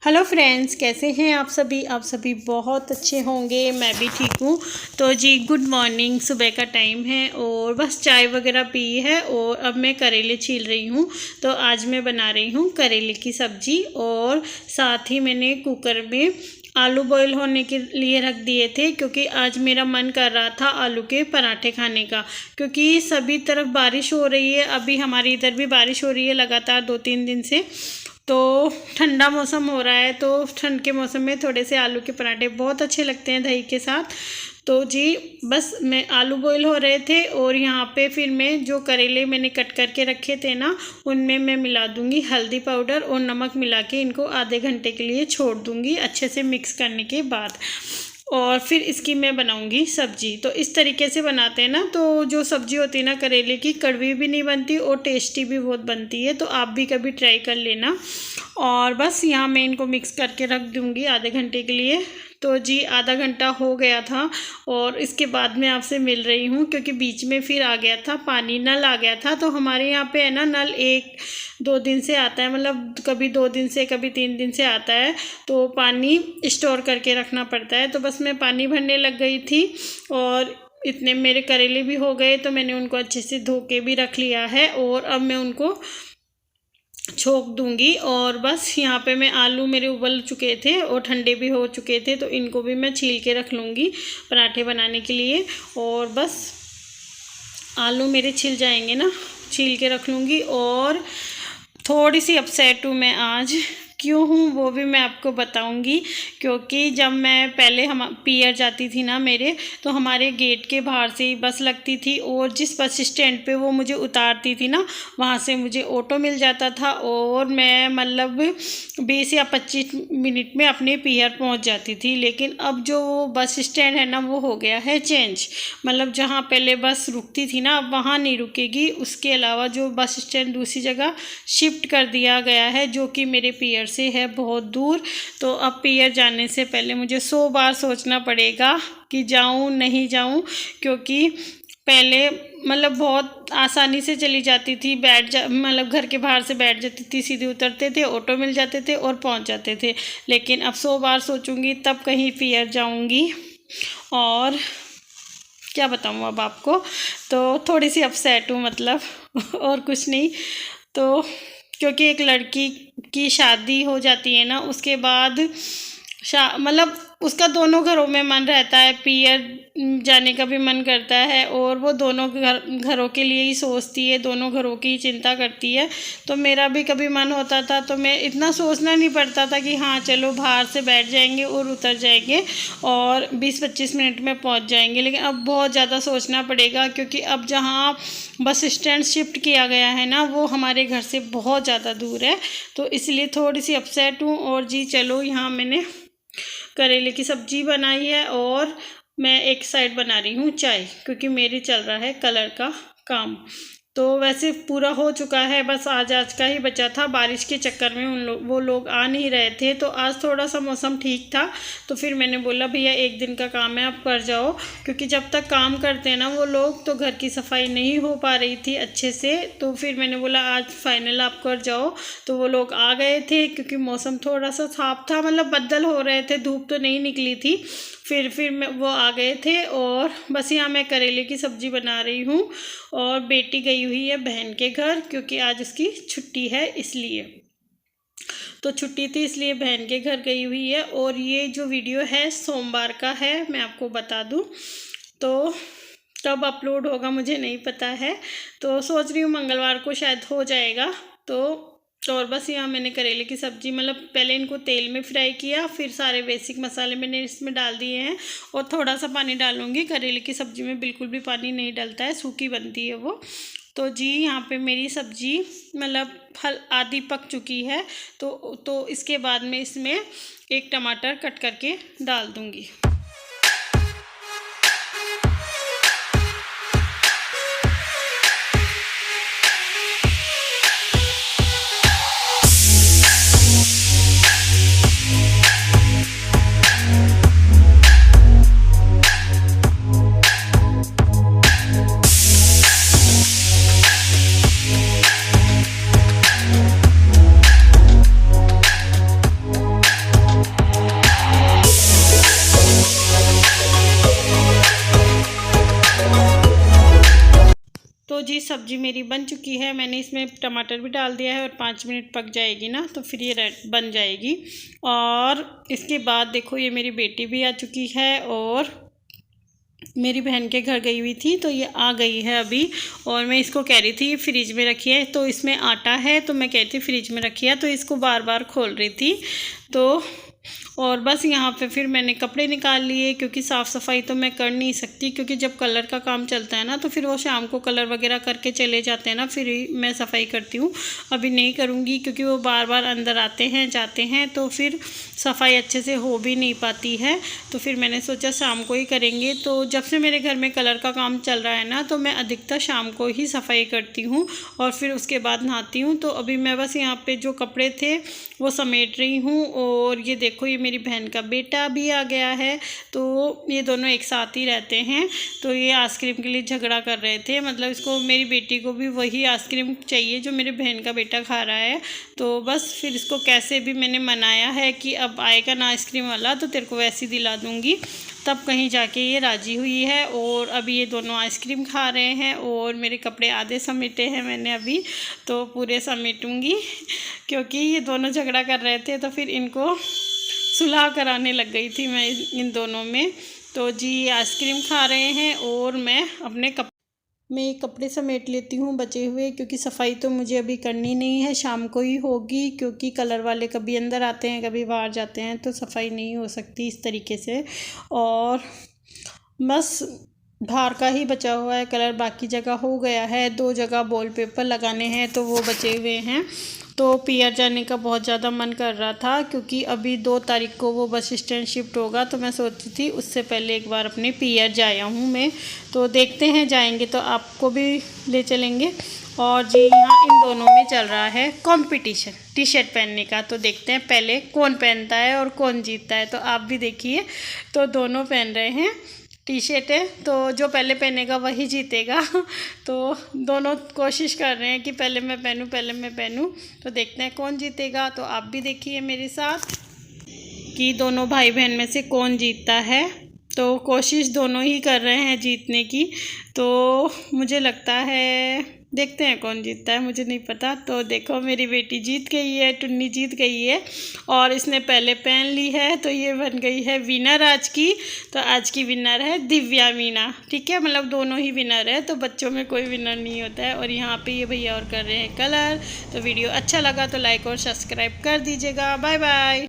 Hello friends, कैसे हैं आप सभी बहुत अच्छे होंगे। मैं भी ठीक हूँ। तो जी गुड मॉर्निंग। सुबह का टाइम है और बस चाय वगैरह पी है और अब मैं करेले छील रही हूँ। तो आज मैं बना रही हूँ करेले की सब्ज़ी और साथ ही मैंने कुकर में आलू बॉईल होने के लिए रख दिए थे, क्योंकि आज मेरा मन कर रहा था आलू के पराठे खाने का। क्योंकि सभी तरफ बारिश हो रही है, अभी हमारी इधर भी बारिश हो रही है लगातार 2-3 दिन से। तो ठंडा मौसम हो रहा है, तो ठंड के मौसम में थोड़े से आलू के पराठे बहुत अच्छे लगते हैं दही के साथ। तो जी बस मैं आलू बॉईल हो रहे थे और यहाँ पे फिर मैं जो करेले मैंने कट करके रखे थे ना, उनमें मैं मिला दूँगी हल्दी पाउडर और नमक मिला के इनको आधे घंटे के लिए छोड़ दूँगी अच्छे से मिक्स करने के बाद। और फिर इसकी मैं बनाऊंगी सब्जी। तो इस तरीके से बनाते हैं ना, तो जो सब्जी होती है ना करेले की, कड़वी भी नहीं बनती और टेस्टी भी बहुत बनती है। तो आप भी कभी ट्राई कर लेना। और बस यहाँ मैं इनको मिक्स करके रख दूँगी आधे घंटे के लिए। तो जी आधा घंटा हो गया था और इसके बाद मैं आपसे मिल रही हूँ, क्योंकि बीच में फिर आ गया था पानी, नल आ गया था। तो हमारे यहाँ पे है ना नल 1-2 दिन से आता है, मतलब कभी 2 दिन से कभी 3 दिन से आता है। तो पानी स्टोर करके रखना पड़ता है। तो बस मैं पानी भरने लग गई थी और इतने मेरे करेले भी हो गए, तो मैंने उनको अच्छे से धो के भी रख लिया है और अब मैं उनको छोंक दूंगी। और बस यहाँ पे मैं आलू मेरे उबल चुके थे और ठंडे भी हो चुके थे, तो इनको भी मैं छील के रख लूँगी पराठे बनाने के लिए। और बस आलू मेरे छिल जाएंगे ना, छील के रख लूँगी। और थोड़ी सी अपसेट हूँ मैं आज, क्यों हूँ वो भी मैं आपको बताऊंगी। क्योंकि जब मैं पहले हम पियर जाती थी ना मेरे, तो हमारे गेट के बाहर से ही बस लगती थी और जिस बस स्टैंड पे वो मुझे उतारती थी ना, वहाँ से मुझे ऑटो मिल जाता था और मैं मतलब 20 या 25 मिनट में अपने पियर पहुँच जाती थी। लेकिन अब जो बस स्टैंड है ना, वो हो गया है चेंज। मतलब जहाँ पहले बस रुकती थी ना, अब वहाँ नहीं रुकेगी। उसके अलावा जो बस स्टैंड दूसरी जगह शिफ्ट कर दिया गया है, जो कि मेरे पियर से है बहुत दूर। तो अब पियर जाने से पहले मुझे 100 बार सोचना पड़ेगा कि जाऊं नहीं जाऊं। क्योंकि पहले मतलब बहुत आसानी से चली जाती थी, मतलब घर के बाहर से बैठ जाती थी, सीधे उतरते थे, ऑटो मिल जाते थे और पहुंच जाते थे। लेकिन अब 100 बार सोचूंगी तब कहीं पियर जाऊंगी। और क्या बताऊं अब आपको, तो थोड़ी सी अपसेट हूँ मतलब और कुछ नहीं। तो क्योंकि एक लड़की की शादी हो जाती है ना, उसके बाद मतलब उसका दोनों घरों में मन रहता है, पियर जाने का भी मन करता है और वो दोनों घरों के लिए ही सोचती है, दोनों घरों की ही चिंता करती है। तो मेरा भी कभी मन होता था, तो मैं इतना सोचना नहीं पड़ता था कि हाँ चलो बाहर से बैठ जाएंगे और उतर जाएंगे और 20-25 मिनट में पहुंच जाएंगे। लेकिन अब बहुत ज़्यादा सोचना पड़ेगा, क्योंकि अब जहाँ बस स्टैंड शिफ्ट किया गया है ना, वो हमारे घर से बहुत ज़्यादा दूर है। तो इसलिए थोड़ी सी अपसेट हूँ। और जी चलो, यहाँ मैंने करेले की सब्जी बनाई है और मैं एक साइड बना रही हूँ चाय, क्योंकि मेरी चल रहा है कलर का काम। तो वैसे पूरा हो चुका है, बस आज का ही बचा था। बारिश के चक्कर में वो लोग आ नहीं रहे थे। तो आज थोड़ा सा मौसम ठीक था, तो फिर मैंने बोला भैया एक दिन का काम है, आप कर जाओ। क्योंकि जब तक काम करते हैं ना वो लोग, तो घर की सफाई नहीं हो पा रही थी अच्छे से। तो फिर मैंने बोला आज फाइनल आप कर जाओ। तो वो लोग आ गए थे, क्योंकि मौसम थोड़ा सा साफ था, मतलब बदल हो रहे थे, धूप तो नहीं निकली थी। फिर वो आ गए थे और बस यहाँ मैं करेले की सब्ज़ी बना रही हूँ। और बेटी गई हुई है बहन के घर, क्योंकि आज उसकी छुट्टी है इसलिए। तो छुट्टी थी इसलिए बहन के घर गई हुई है। और ये जो वीडियो है सोमवार का है, मैं आपको बता दूँ। तो कब अपलोड होगा मुझे नहीं पता है, तो सोच रही हूँ मंगलवार को शायद हो जाएगा। तो और बस यहाँ मैंने करेले की सब्ज़ी, मतलब पहले इनको तेल में फ्राई किया, फिर सारे बेसिक मसाले मैंने इसमें डाल दिए हैं और थोड़ा सा पानी डालूंगी। करेले की सब्ज़ी में बिल्कुल भी पानी नहीं डलता है, सूखी बनती है वो। तो जी यहाँ पे मेरी सब्ज़ी मतलब आधी पक चुकी है। तो इसके बाद में इसमें एक टमाटर कट करके डाल दूँगी। जी सब्जी मेरी बन चुकी है, मैंने इसमें टमाटर भी डाल दिया है और 5 मिनट पक जाएगी ना तो फिर ये बन जाएगी। और इसके बाद देखो ये मेरी बेटी भी आ चुकी है और मेरी बहन के घर गई हुई थी तो ये आ गई है अभी। और मैं इसको कह रही थी फ्रिज में रखी है, तो इसमें आटा है तो मैं कहती फ्रिज में रखी है, तो इसको बार बार खोल रही थी। तो और बस यहाँ पे फिर मैंने कपड़े निकाल लिए, क्योंकि साफ़ सफाई तो मैं कर नहीं सकती, क्योंकि जब कलर का काम चलता है ना तो फिर वो शाम को कलर वगैरह करके चले जाते हैं ना, फिर मैं सफाई करती हूँ। अभी नहीं करूँगी क्योंकि वो बार बार अंदर आते हैं जाते हैं तो फिर सफाई अच्छे से हो भी नहीं पाती है। तो फिर मैंने सोचा शाम को ही करेंगे। तो जब से मेरे घर में कलर का काम चल रहा है ना तो मैं अधिकतर शाम को ही सफाई करती हूँ और फिर उसके बाद नहाती हूँ। तो अभी मैं बस यहाँ पे जो कपड़े थे वो समेट रही हूँ। और ये देखो ये मेरी बहन का बेटा भी आ गया है, तो ये दोनों एक साथ ही रहते हैं। तो ये आइसक्रीम के लिए झगड़ा कर रहे थे, मतलब इसको, मेरी बेटी को भी वही आइसक्रीम चाहिए जो मेरे बहन का बेटा खा रहा है। तो बस फिर इसको कैसे भी मैंने मनाया है कि अब आएगा ना आइसक्रीम वाला तो तेरे को वैसी दिला दूँगी, तब कहीं जाके ये राज़ी हुई है। और अभी ये दोनों आइसक्रीम खा रहे हैं और मेरे कपड़े आधे समेटे हैं मैंने अभी, तो पूरे समेटूँगी क्योंकि ये दोनों झगड़ा कर रहे थे तो फिर इनको सुलह कराने लग गई थी मैं इन दोनों में। तो जी आइसक्रीम खा रहे हैं और मैं कपड़े समेट लेती हूँ बचे हुए, क्योंकि सफाई तो मुझे अभी करनी नहीं है, शाम को ही होगी, क्योंकि कलर वाले कभी अंदर आते हैं कभी बाहर जाते हैं तो सफाई नहीं हो सकती इस तरीके से। और बस बाहर का ही बचा हुआ है कलर, बाकी जगह हो गया है। 2 जगह वॉलपेपर लगाने हैं तो वो बचे हुए हैं। तो पियर जाने का बहुत ज़्यादा मन कर रहा था, क्योंकि अभी 2 तारीख को वो बस स्टैंड शिफ्ट होगा, तो मैं सोची थी उससे पहले एक बार अपने पियर जाया हूँ मैं। तो देखते हैं, जाएंगे तो आपको भी ले चलेंगे। और जी यहाँ इन दोनों में चल रहा है कंपटीशन टी शर्ट पहनने का, तो देखते हैं पहले कौन पहनता है और कौन जीतता है। तो आप भी देखिए, तो दोनों पहन रहे हैं टी शर्ट है, तो जो पहले पहनेगा वही जीतेगा। तो दोनों कोशिश कर रहे हैं कि पहले मैं पहनूं, तो देखते हैं कौन जीतेगा। तो आप भी देखिए मेरे साथ कि दोनों भाई बहन में से कौन जीतता है। तो कोशिश दोनों ही कर रहे हैं जीतने की, तो मुझे लगता है देखते हैं कौन जीतता है, मुझे नहीं पता। तो देखो मेरी बेटी जीत गई है, टुन्नी जीत गई है और इसने पहले पहन ली है, तो ये बन गई है विनर आज की। तो आज की विनर है दिव्या मीना, ठीक है, मतलब दोनों ही विनर है, तो बच्चों में कोई विनर नहीं होता है। और यहाँ पे ये भैया और कर रहे हैं कलर। तो वीडियो अच्छा लगा तो लाइक और सब्सक्राइब कर दीजिएगा। Bye bye.